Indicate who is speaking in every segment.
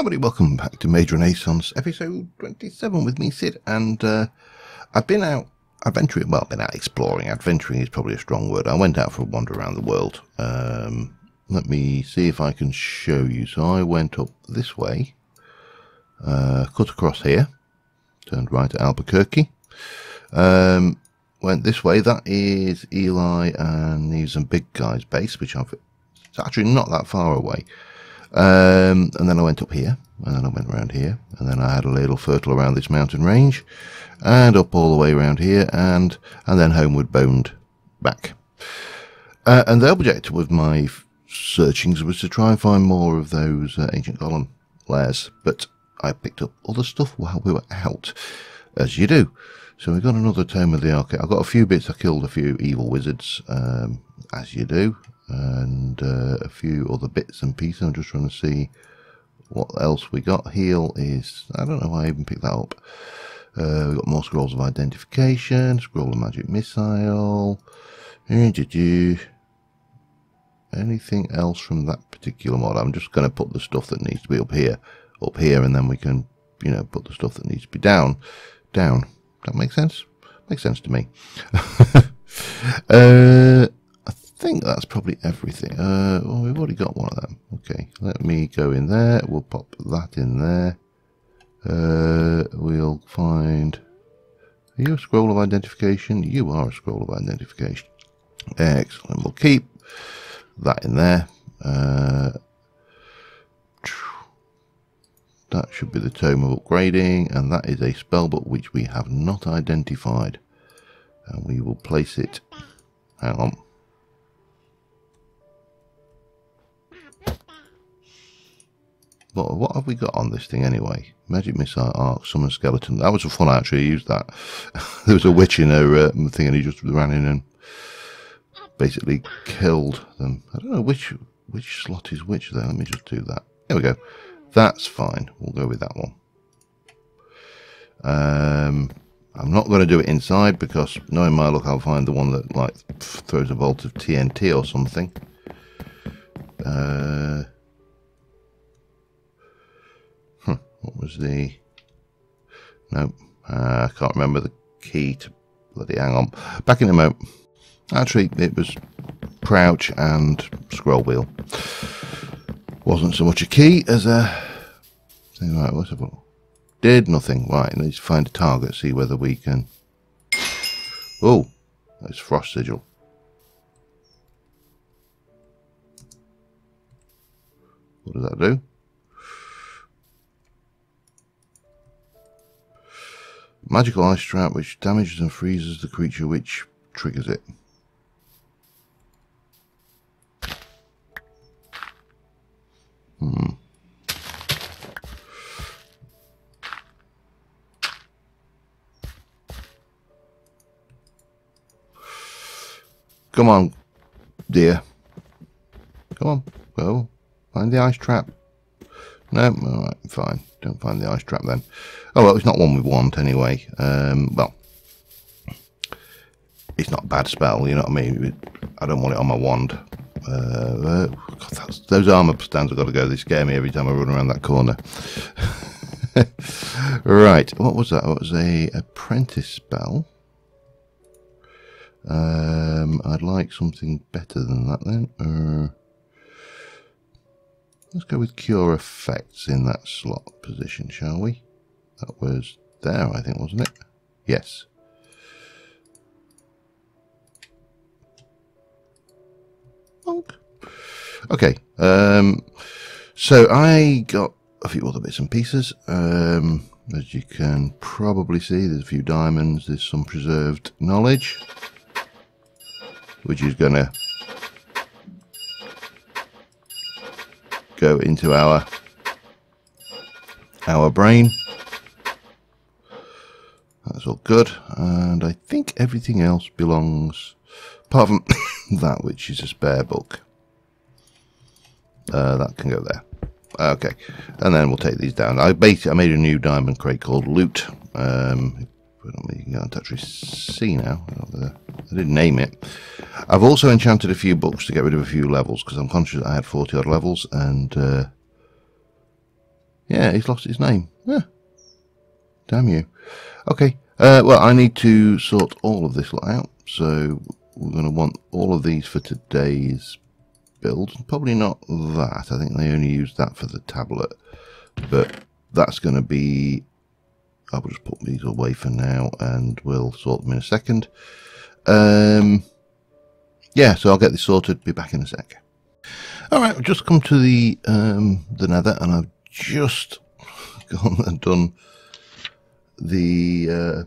Speaker 1: Everybody, welcome back to Mage Renaissance, episode 27 with me, Sid, and I've been out adventuring, well, been out exploring. Adventuring is probably a strong word. I went out for a wander around the world. Let me see if I can show you. So I went up this way, cut across here, turned right at Albuquerque, went this way. That is Eli and these and Big Guy's base, which it's actually not that far away. And then I went up here, and then I went around here, and then I had a little fertile around this mountain range, and up all the way around here, and then homeward boned back. And the objective with my searchings was to try and find more of those ancient golem lairs, but I picked up other stuff while we were out, as you do. So we got another Tome of the Arcade. I got a few bits. I killed a few evil wizards, as you do. And a few other bits and pieces. I'm just trying to see what else we got. Heal is, I don't know why I even picked that up. We've got more scrolls of identification, scroll of magic missile. Anything else from that particular mod? I'm just going to put the stuff that needs to be up here, and then we can, you know, put the stuff that needs to be down. That makes sense? Makes sense to me. I think that's probably everything. Well, we've already got one of them. Okay, let me go in there. We'll pop that in there. We'll find... Are you a scroll of identification? You are a scroll of identification. Excellent. We'll keep that in there. That should be the Tome of Upgrading, and that is a spellbook which we have not identified. And we will place it... Hang on. What have we got on this thing anyway? Magic Missile, Arc, Summon Skeleton. That was fun, I actually used that. There was a witch in her thing and he just ran in and basically killed them. I don't know which slot is which there. Let me just do that. There we go. That's fine. We'll go with that one. I'm not going to do it inside because knowing my luck I'll find the one that like throws a bolt of TNT or something. What was the... Nope. I can't remember the key to... Bloody hang on. Back in a moment. Actually, it was crouch and scroll wheel. Wasn't so much a key as a... thing. Right, what's it? Did nothing. Right, let's find a target, see whether we can... Oh, that's Frost Sigil. What does that do? Magical ice trap which damages and freezes the creature which triggers it. Come on, dear. Come on, go. Find the ice trap. No, alright, fine. Don't find the ice trap then. Oh well, it's not one we want anyway. Well, it's not a bad spell, you know what I mean? I don't want it on my wand. God, those armour stands have got to go. They scare me every time I run around that corner. Right, what was that? It was a apprentice spell. I'd like something better than that then. Let's go with Cure Effects in that slot position, shall we? That was there, I think, wasn't it? Yes. Okay. So I got a few other bits and pieces. As you can probably see, there's a few diamonds. There's some preserved knowledge, which is going to go into our brain. That's all good, and I think everything else belongs, apart from that, which is a spare book. That can go there. Okay, and then we'll take these down. I made a new diamond crate called Loot. You can go and touch C now. I didn't name it. I've also enchanted a few books to get rid of a few levels because I'm conscious that I had 40 odd levels, and Yeah, he's lost his name. Yeah. Damn you. Okay. Well, I need to sort all of this lot out. So we're going to want all of these for today's build. Probably not that. I think they only use that for the tablet. But that's going to be... I'll just put these away for now and we'll sort them in a second. Yeah, so I'll get this sorted. Be back in a sec. Alright, I've just come to the nether and I've just gone and done the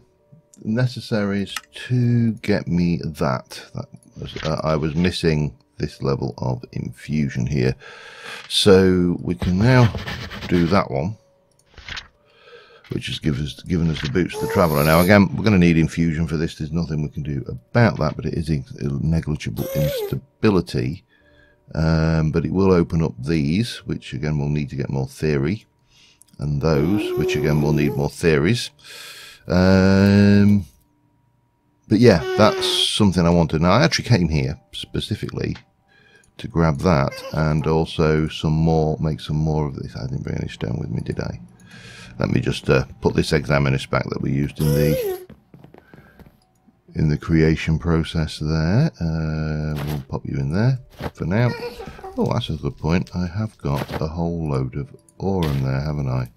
Speaker 1: necessaries to get me that was, I was missing this level of infusion here, so we can now do that one, which has given us the boots to the traveller. Now again, we're going to need infusion for this. There's nothing we can do about that, but it is negligible instability. But it will open up these, which again we'll need to get more theory, and those, which again will need more theories. But yeah, that's something I wanted. Now I actually came here specifically to grab that, and also some more, make some more of this. I didn't bring any stone with me, did I? Let me just put this examinus back that we used in the creation process there. We'll pop you in there for now. Oh, that's a good point. I have got a whole load of ore in there, haven't I?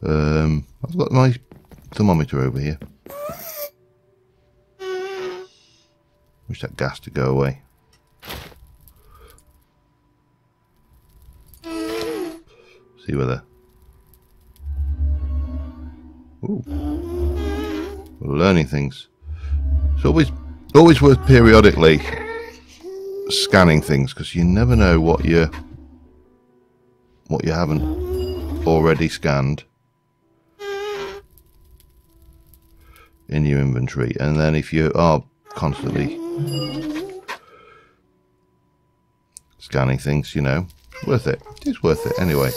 Speaker 1: I've got my thermometer over here. Wish that gas to go away. See whether... Ooh. We're learning things. It's always worth periodically scanning things, because you never know what you haven't already scanned in your inventory. And then if you are constantly scanning things, you know, it's worth it. It's worth it anyway.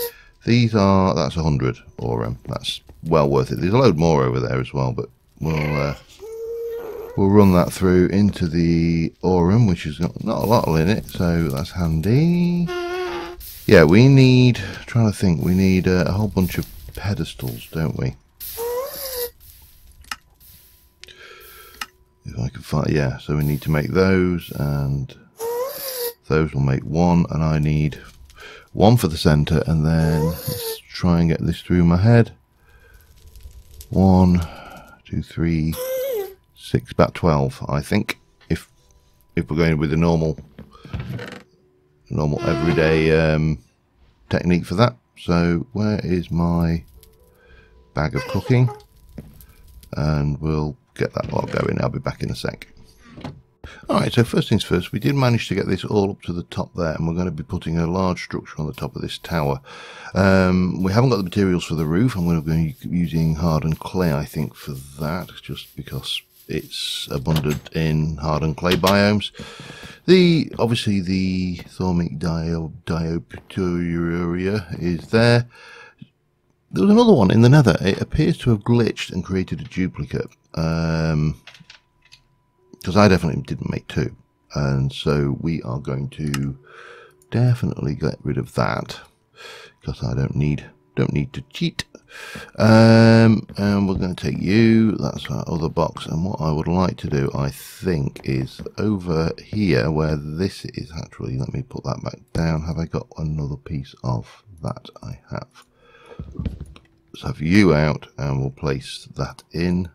Speaker 1: These are, that's 100 ore. That's well worth it. There's a load more over there as well, but we'll run that through into the ore room, which has got not a lot in it, so that's handy. Yeah, we need, trying to think, we need a whole bunch of pedestals, don't we? If I can find, yeah, so we need to make those, and those will make one, and I need one for the center, and then let's try and get this through my head. 1, 2, 3, 6, about 12, I think, if we're going with the normal everyday technique for that. So where is my bag of cooking? And we'll get that lot going. I'll be back in a sec. Alright, so first things first, we did manage to get this all up to the top there, and we're going to be putting a large structure on the top of this tower. We haven't got the materials for the roof. I'm going to be using hardened clay, I think, for that, just because it's abundant in hardened clay biomes. Obviously the thormic diopteria is there. There was another one in the nether. It appears to have glitched and created a duplicate. Because I definitely didn't make two, and so we are going to definitely get rid of that, because I don't need to cheat. And we're going to take you, that's our other box, and what I would like to do, I think, is over here where this is. Actually, let me put that back down. Have I got another piece of that? I have. Let's have you out, and we'll place that in.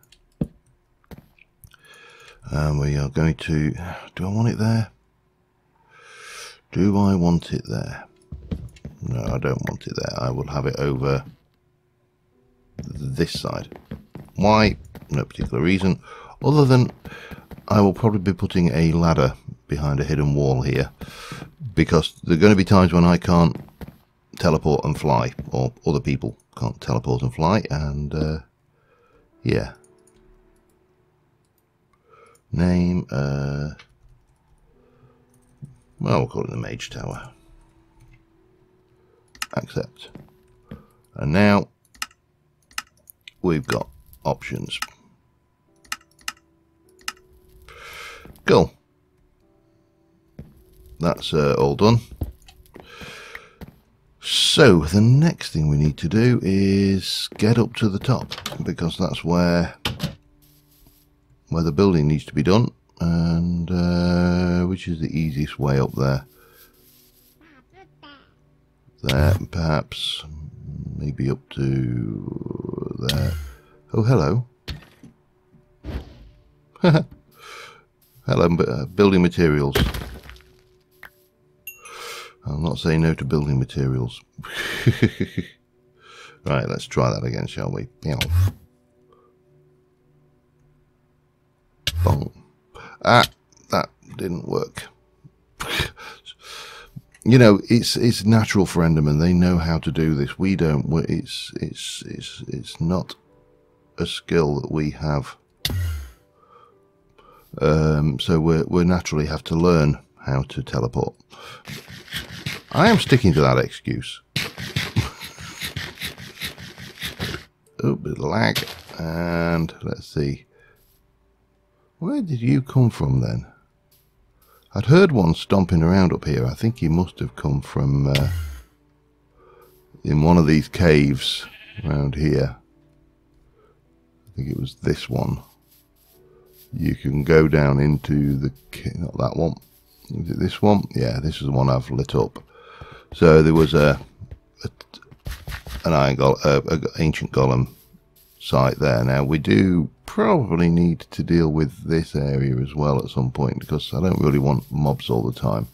Speaker 1: And we are going to, do I want it there? Do I want it there? No, I don't want it there. I will have it over this side. Why? No particular reason, other than I will probably be putting a ladder behind a hidden wall here, because there are going to be times when I can't teleport and fly, or other people can't teleport and fly, and yeah. Name, well, we'll call it the Mage Tower. Accept. And now we've got options. Cool. That's all done. So the next thing we need to do is get up to the top, because that's where the building needs to be done, and which is the easiest way up there. There, perhaps, maybe up to there. Oh, hello. Hello, building materials. I'll not say no to building materials. Right, let's try that again, shall we? Boom. Ah, that didn't work. You know, it's natural for Endermen. They know how to do this. We don't. It's not a skill that we have. So we naturally have to learn how to teleport. I am sticking to that excuse. Oh, bit of lag. And let's see. Where did you come from then? I'd heard one stomping around up here. I think he must have come from in one of these caves around here. I think it was this one. You can go down into the... not that one. Is it this one? Yeah, this is the one I've lit up. So there was an iron golem, ancient golem site there. Now we do probably need to deal with this area as well at some point, because I don't really want mobs all the time.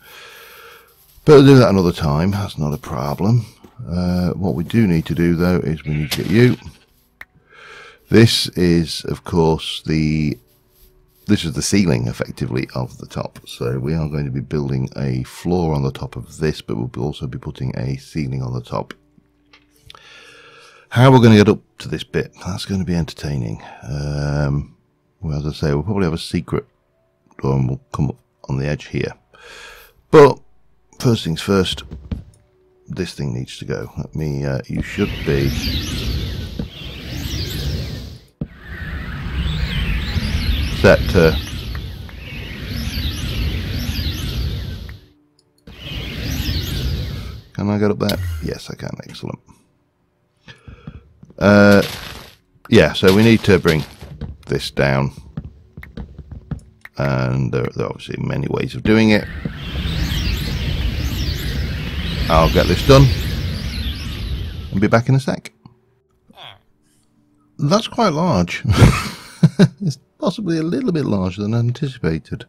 Speaker 1: But I'll do that another time. That's not a problem. What we do need to do though is we need to get you. This is, of course, this is the ceiling, effectively, of the top. So we are going to be building a floor on the top of this, but we'll also be putting a ceiling on the top. How we're going to get up to this bit, that's going to be entertaining. Well, as I say, we'll probably have a secret door and we'll come up on the edge here. But first things first, this thing needs to go. Let me, you should be... set to can I get up there? Yes, I can. Excellent. Yeah, so we need to bring this down, and there are obviously many ways of doing it. I'll get this done and be back in a sec. That's quite large. It's possibly a little bit larger than anticipated.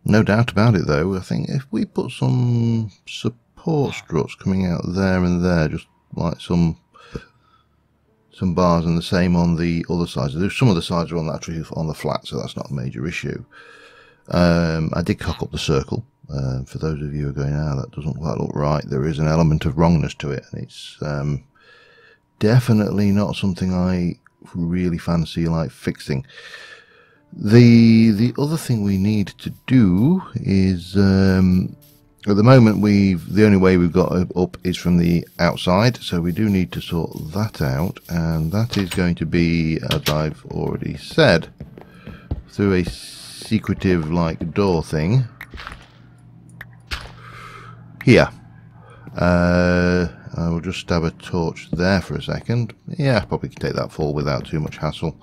Speaker 1: No doubt about it though. I think if we put some support struts coming out there and there, just like some bars, and the same on the other sides. Some of the sides are actually on the flat, so that's not a major issue. I did cock up the circle. For those of you who are going, that doesn't quite look right. There is an element of wrongness to it, and it's definitely not something I really fancy like fixing. The other thing we need to do is at the moment the only way we've got up is from the outside, so we do need to sort that out, and that is going to be, as I've already said, through a secretive like door thing here. I will just stab a torch there for a second. Yeah, probably can take that fall without too much hassle.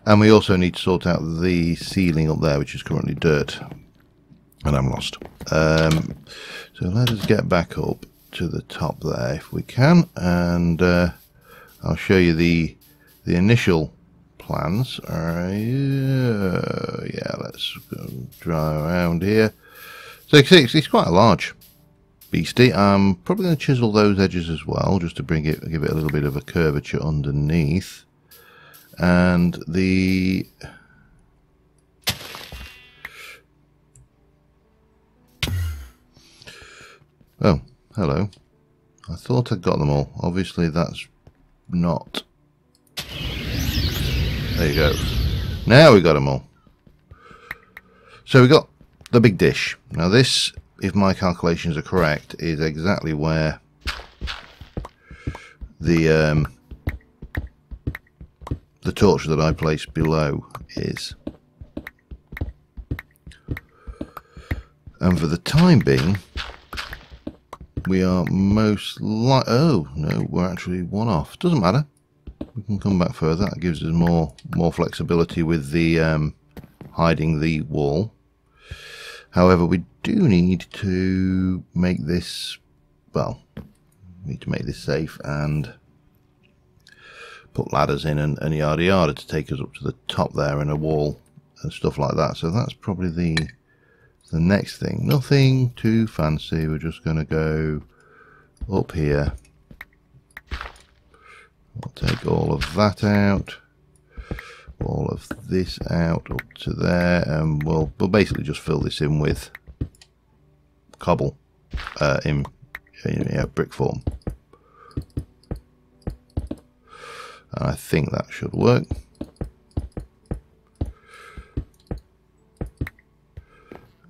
Speaker 1: And we also need to sort out the ceiling up there, which is currently dirt. And I'm lost. So let us get back up to the top there if we can. And I'll show you the initial plans. Yeah, let's go drive around here. So it's quite a large beastie. I'm probably going to chisel those edges as well, just to give it a little bit of a curvature underneath. And oh, hello. I thought I'd got them all. Obviously that's not. There you go. Now we got them all. So we got the big dish. Now this, if my calculations are correct, is exactly where the torch that I placed below is. And for the time being, we are most like... Oh, no, we're actually one off. Doesn't matter. We can come back further. That gives us more flexibility with the hiding the wall. However, we do need to make this... Well, we need to make this safe and put ladders in and yada yada to take us up to the top there and a wall and stuff like that. So that's probably the next thing. Nothing too fancy. We're just going to go up here. We'll take all of that out, all of this out up to there, and we'll basically just fill this in with cobble in brick form. And I think that should work.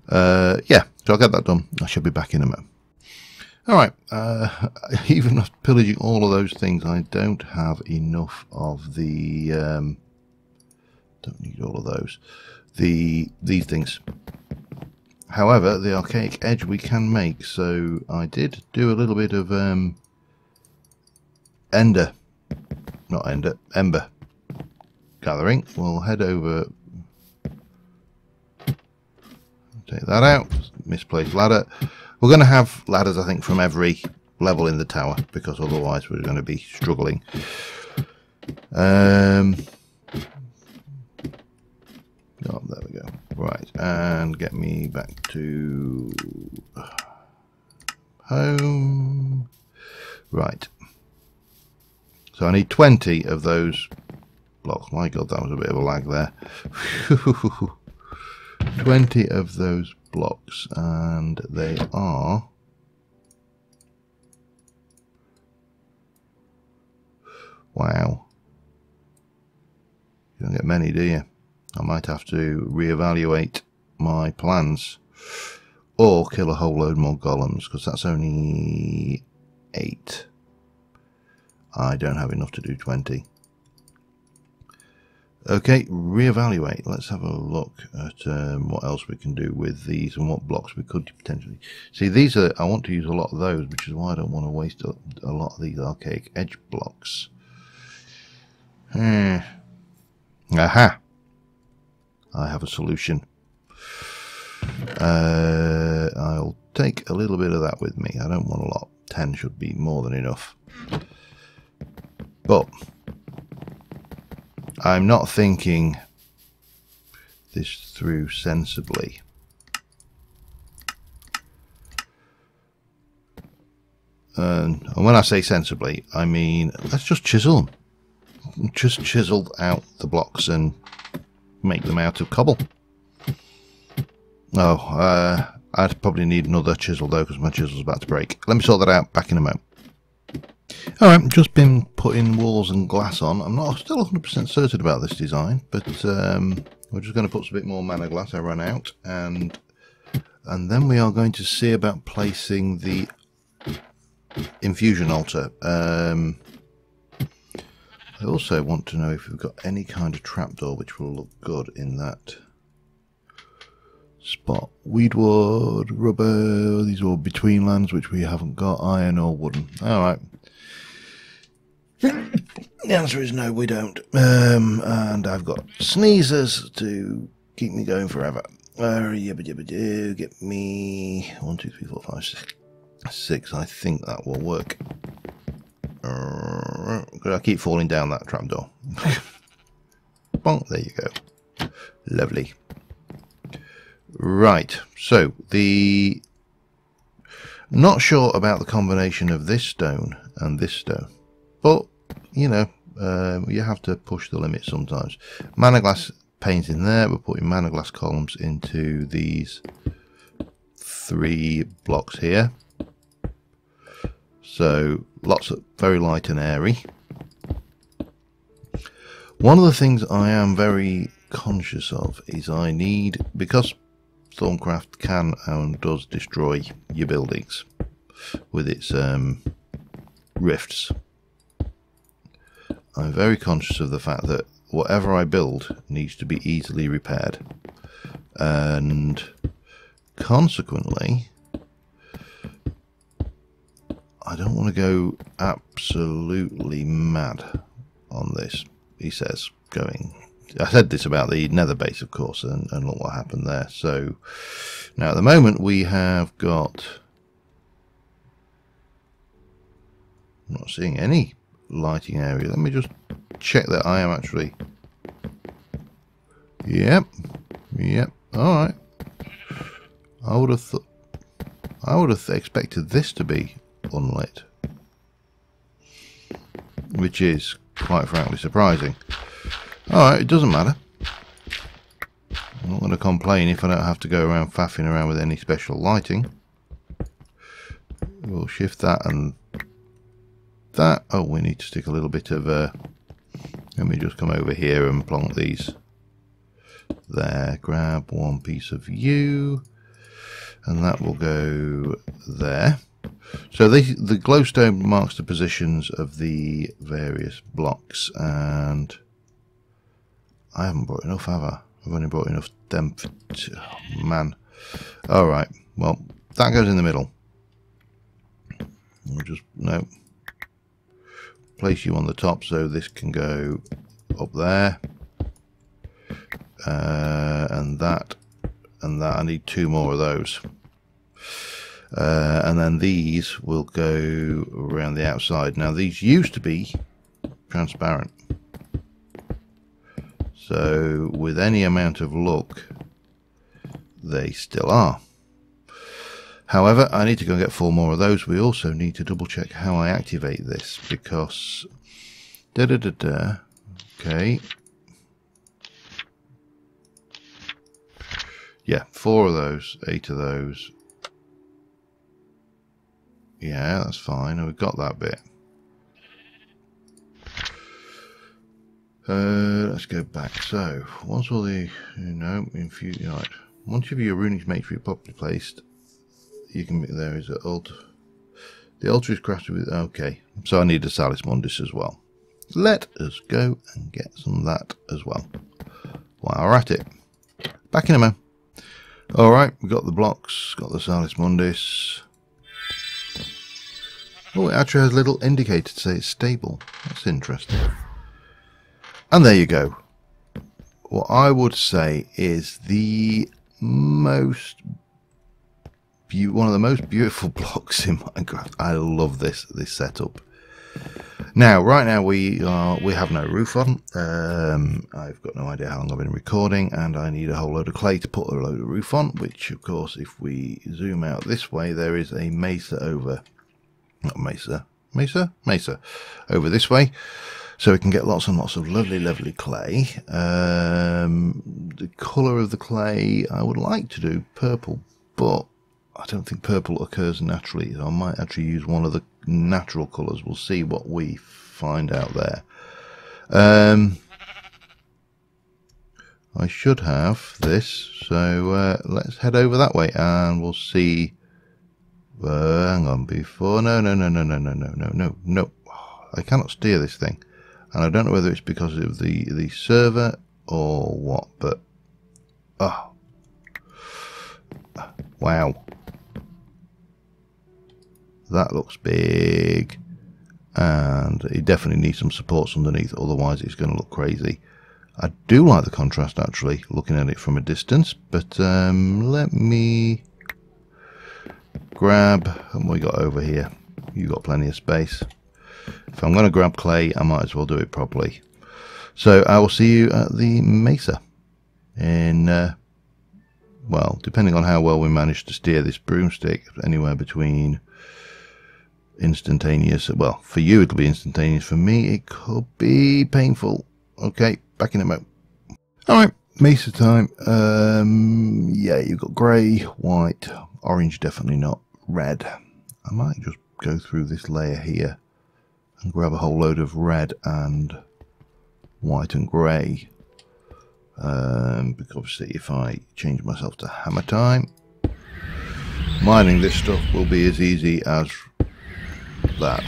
Speaker 1: Yeah, so I'll get that done. I should be back in a moment. Alright, even after pillaging all of those things, I don't have enough of the... don't need all of those. These things. However, the archaic edge we can make, so I did do a little bit of ember gathering. We'll head over... Take that out. Misplaced ladder. We're going to have ladders, I think, from every level in the tower, because otherwise we're going to be struggling. Oh, there we go. Right, and get me back to home. Right. So I need 20 of those blocks. My God, that was a bit of a lag there. 20 of those blocks, and they are wow. You don't get many, do you? I might have to reevaluate my plans or kill a whole load more golems, because that's only 8. I don't have enough to do 20. Okay, reevaluate. Let's have a look at what else we can do with these and what blocks we could potentially... See, these are... I want to use a lot of those, which is why I don't want to waste a lot of these archaic edge blocks. Aha! I have a solution. I'll take a little bit of that with me. I don't want a lot. 10 should be more than enough. But... I'm not thinking this through sensibly. And when I say sensibly, I mean, let's just chisel them. Just chisel out the blocks and make them out of cobble. Oh, I'd probably need another chisel though, because my chisel's about to break. Let me sort that out. Back in a moment. Alright, just been putting walls and glass on. I'm not still 100% certain about this design, but we're just going to put some bit more mana glass. I ran out, and then we are going to see about placing the infusion altar. I also want to know if we've got any kind of trapdoor which will look good in that spot. Weedwood, rubber, these are all between lands which we haven't got, iron or wooden. Alright. The answer is no, we don't. And I've got sneezers to keep me going forever. Get me 1, 2, 3, 4, 5, 6. I think that will work. I keep falling down that trapdoor. Bonk, there you go. Lovely. Right, so not sure about the combination of this stone and this stone, but you know, you have to push the limit sometimes. Mana glass panes in there. We're putting mana glass columns into these 3 blocks here, so lots of very light and airy. One of the things I am very conscious of is I need, because Stormcraft can and does destroy your buildings with its rifts. I'm very conscious of the fact that whatever I build needs to be easily repaired, and consequently I don't want to go absolutely mad on this, he says, going. I said this about the nether base, of course, and look what happened there. So now at the moment we have got, I'm not seeing any lighting area. Let me just check that I am actually, yep, alright. I would have expected this to be unlit, which is quite frankly surprising. Alright, it doesn't matter. I'm not going to complain if I don't have to go around faffing around with any special lighting. We'll shift that and that. Oh, we need to stick a little bit of let me just come over here and plonk these there. Grab one piece of you, and that will go there. So the glowstone marks the positions of the various blocks, and I haven't brought enough, have I? I've only brought enough them for oh, man. Alright, well, that goes in the middle. We'll just, no. Place you on the top so this can go up there. And that. I need 2 more of those. And then these will go around the outside. Now these used to be transparent. So with any amount of luck, they still are. However, I need to go and get 4 more of those. We also need to double check how I activate this, because okay. Yeah, 4 of those, 8 of those. Yeah, that's fine. We've got that bit. Let's go back. So once all the infuse, right. Once your runic matrix properly placed, you can. There is an alt. The altar is crafted with. Okay, so I need a Salis Mundus as well. Let us go and get some of that as well. While we're at it, back in a moment. All right, we got the blocks, got the Salis Mundus. Oh, it actually has a little indicator to say it's stable. That's interesting. And there you go. What I would say is the most one of the most beautiful blocks in Minecraft. I love this setup. Now, right now we have no roof on. I've got no idea how long I've been recording, and I need a whole load of clay to put a load of roof on. Which, of course, if we zoom out this way, there is a mesa over. Not mesa over this way. So we can get lots and lots of lovely clay. The colour of the clay, I would like to do purple, but I don't think purple occurs naturally. So I might actually use one of the natural colours. We'll see what we find out there. I should have this, so let's head over that way and we'll see. Hang on, before no. I cannot steer this thing. And I don't know whether it's because of the server or what, but oh wow, that looks big, and it definitely needs some supports underneath, otherwise it's going to look crazy. I do like the contrast actually, looking at it from a distance, but let me grab, what we got over here. You got plenty of space. If I'm going to grab clay, I might as well do it properly. So I will see you at the mesa in, well, depending on how well we manage to steer this broomstick, anywhere between instantaneous, well, for you it'll be instantaneous, for me it could be painful. Okay, back in a moment. Alright, mesa time. Yeah, you've got grey, white, orange, definitely not, red. I might just go through this layer here and grab a whole load of red and white and grey, because obviously if I change myself to hammer time, mining this stuff will be as easy as that.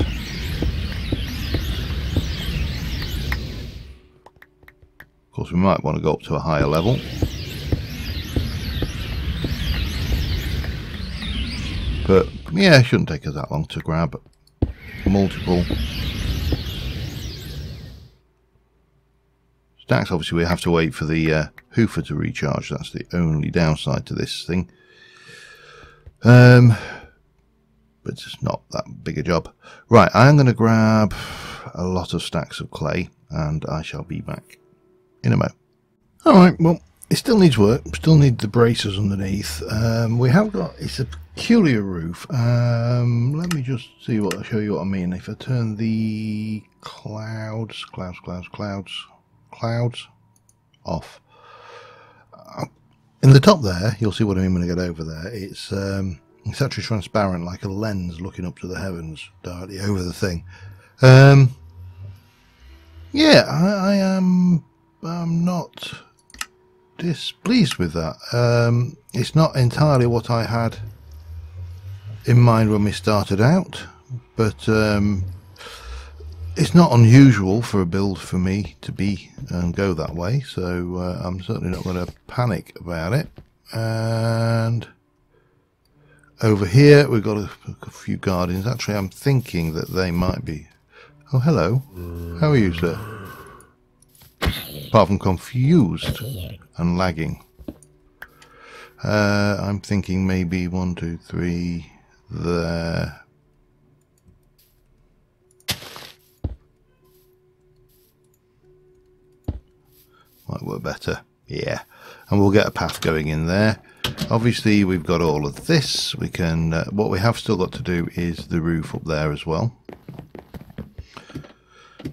Speaker 1: Of course, we might want to go up to a higher level. But yeah, it shouldn't take us that long to grab multiple stacks. Obviously we have to wait for the hoofer to recharge. That's the only downside to this thing. But it's not that big a job. Right, I'm going to grab a lot of stacks of clay and I shall be back in a moment. Alright, well, it still needs work, still need the braces underneath. We have got, it's a peculiar roof. Let me just see what, show you what I mean. If I turn the clouds off. In the top there, you'll see what I mean when I get over there. It's actually transparent, like a lens looking up to the heavens directly over the thing. Yeah, I'm not displeased with that. It's not entirely what I had in mind when we started out, but it's not unusual for a build for me to be go that way, so I'm certainly not going to panic about it. And over here we've got a few guardians. Actually, I'm thinking that they might be... Oh, hello. How are you, sir? Apart from confused and lagging. I'm thinking maybe 1, 2, 3 there. Might work better. Yeah. And we'll get a path going in there. Obviously we've got all of this. We can what we have still got to do is the roof up there as well.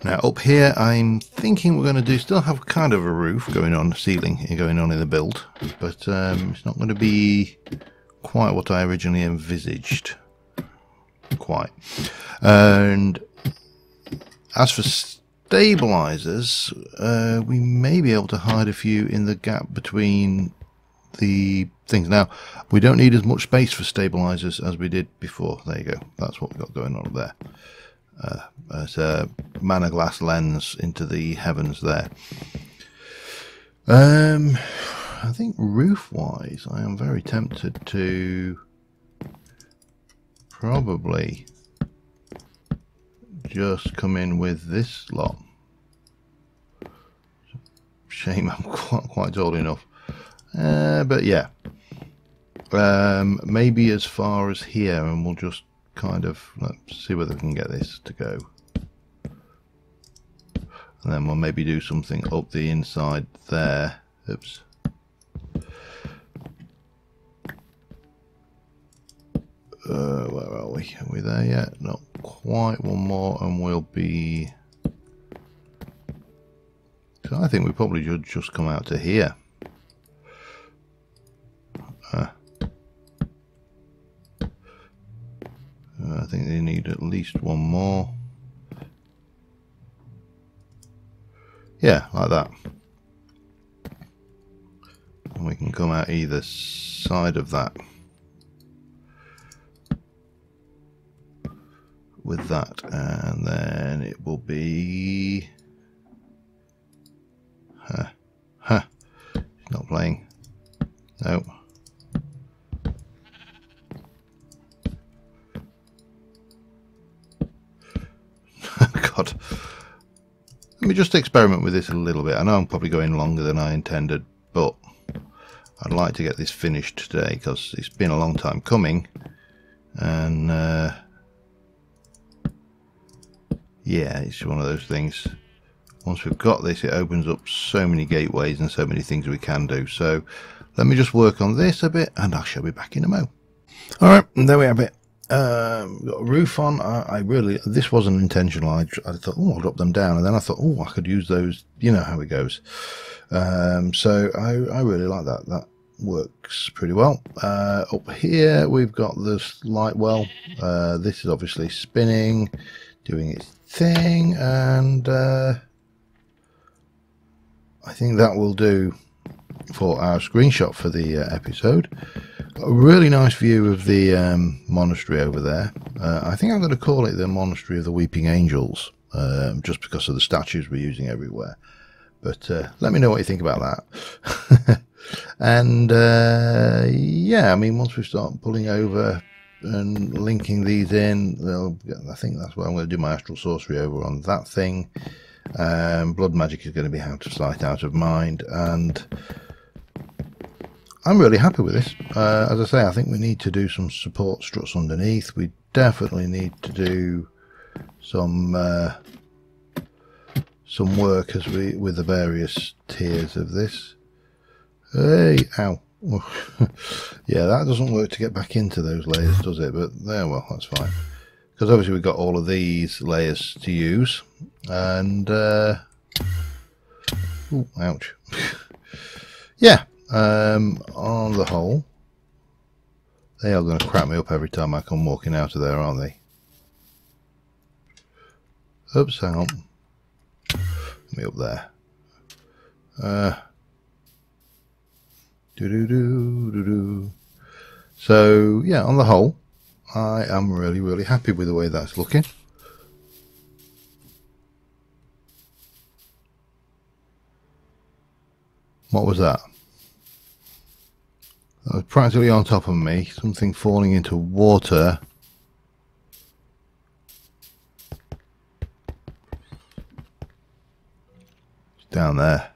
Speaker 1: Now up here I'm thinking we're going to do still have kind of a roof going on, ceiling going on in the build, but it's not going to be quite what I originally envisaged. Quite. And as for stabilizers, we may be able to hide a few in the gap between the things. Now we don't need as much space for stabilizers as we did before. There you go, that's what we've got going on up there. There's a mana glass lens into the heavens there. I think roof wise I am very tempted to probably just come in with this lot. Shame I'm quite tall enough, but yeah, maybe as far as here, and we'll just kind of let's see whether we can get this to go, and then we'll maybe do something up the inside there. Oops. Where are we? Are we there yet? Not quite. One more and we'll be... So I think we probably should just come out to here. I think they need at least one more. Yeah, like that. And we can come out either side of that with that, and then it will be it's not playing. No. God, let me just experiment with this a little bit. I know I'm probably going longer than I intended, but I'd like to get this finished today because it's been a long time coming, and yeah, it's one of those things. Once we've got this, it opens up so many gateways and so many things we can do. So let me just work on this a bit and I shall be back in a mo. Alright, there we have it. Got a roof on. I really, this wasn't intentional. I thought, oh, I'll drop them down, and then I thought, oh, I could use those. You know how it goes. So I really like that. That works pretty well. Up here we've got this light well. This is obviously spinning, doing its thing, and I think that will do for our screenshot for the episode. A really nice view of the monastery over there. I think I'm going to call it the Monastery of the Weeping Angels, just because of the statues we're using everywhere. But let me know what you think about that. And yeah, I mean, once we start pulling over and linking these in. I think that's where I'm going to do my astral sorcery over on that thing. Blood magic is going to be out of sight, out of mind, and I'm really happy with this. As I say, I think we need to do some support struts underneath. We definitely need to do some work with the various tiers of this. Hey, ow. Yeah, that doesn't work to get back into those layers, does it? But there, well, that's fine. Because obviously we've got all of these layers to use. And, ooh, ouch. Yeah, on the whole, they are going to crap me up every time I come walking out of there, aren't they? Oops, hang on. Let me up there. So, yeah, on the whole, I am really, really happy with the way that's looking. What was that? That was practically on top of me. Something falling into water. It's down there.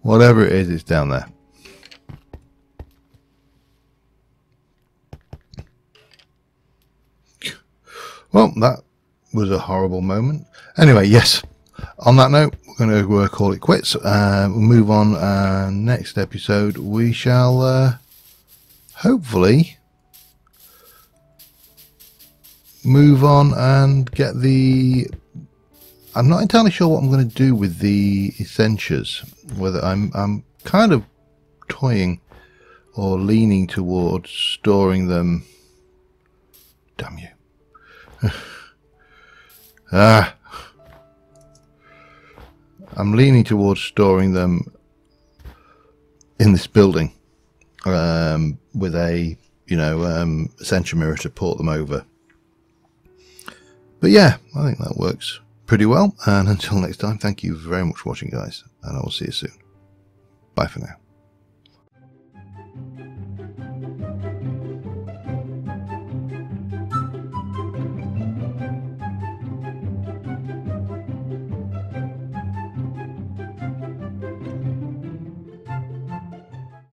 Speaker 1: Whatever it is, it's down there. Well, that was a horrible moment. Anyway, yes. On that note, we're going to call it quits. We'll move on. Next episode, we shall hopefully move on and get the... I'm not entirely sure what I'm going to do with the Essentias. Whether I'm kind of toying or leaning towards storing them. Damn you. I'm leaning towards storing them in this building with a, Essentia mirror to port them over. But yeah, I think that works pretty well. And until next time, thank you very much for watching, guys, and I will see you soon. Bye for now.